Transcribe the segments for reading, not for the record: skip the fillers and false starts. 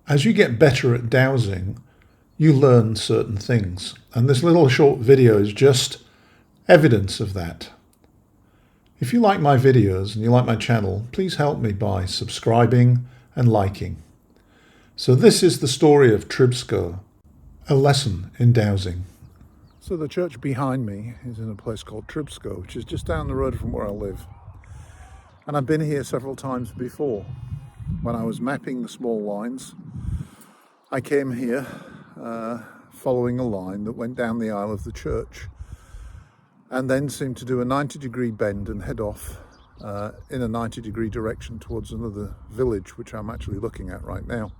As you get better at dowsing, you learn certain things. And this little short video is just evidence of that. If you like my videos and you like my channel, please help me by subscribing and liking. So this is the story of Troubsko, a lesson in dowsing. So the church behind me is in a place called Troubsko, which is just down the road from where I live. And I've been here several times before. When I was mapping the small lines, I came here following a line that went down the aisle of the church and then seemed to do a 90-degree bend and head off in a 90-degree direction towards another village, which I'm actually looking at right now,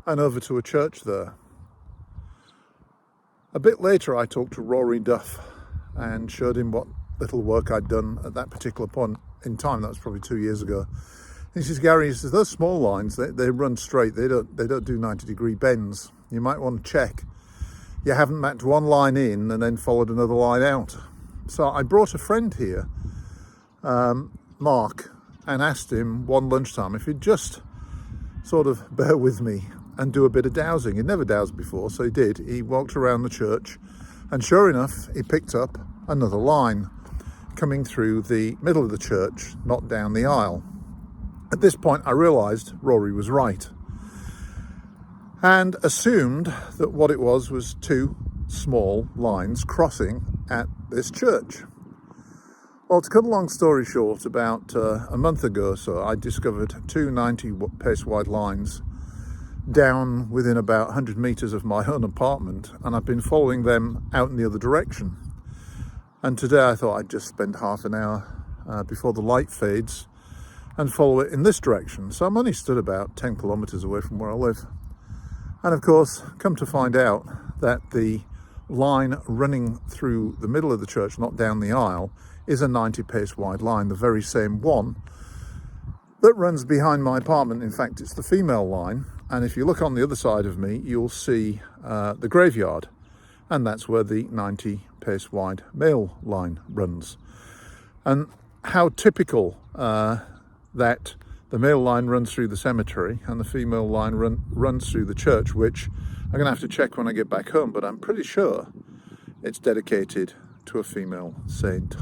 and over to a church there. A bit later I talked to Rory Duff and showed him what little work I'd done at that particular point in time. That was probably 2 years ago. He says, Gary, he says, those small lines, they run straight. They don't do 90-degree bends. You might want to check you haven't mapped one line in and then followed another line out. So I brought a friend here, Mark, and asked him one lunchtime if he'd just sort of bear with me and do a bit of dowsing. He'd never dowsed before, so he did. He walked around the church, and sure enough, he picked up another line coming through the middle of the church, not down the aisle. At this point, I realised Rory was right and assumed that what it was two small lines crossing at this church. Well, to cut a long story short, about a month ago or so, I discovered two 90 pace wide lines down within about 100 metres of my own apartment, and I've been following them out in the other direction. And today I thought I'd just spend half an hour before the light fades and follow it in this direction. So I'm only stood about 10 kilometres away from where I live. And of course, come to find out that the line running through the middle of the church, not down the aisle, is a 90 pace wide line, the very same one that runs behind my apartment. In fact, it's the female line. And if you look on the other side of me, you'll see the graveyard. And that's where the 90 pace wide male line runs. And how typical that the male line runs through the cemetery and the female line runs through the church, which I'm going to have to check when I get back home, but I'm pretty sure it's dedicated to a female saint.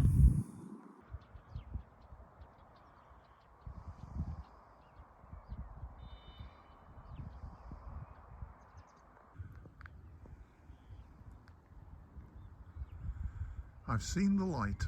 I've seen the light.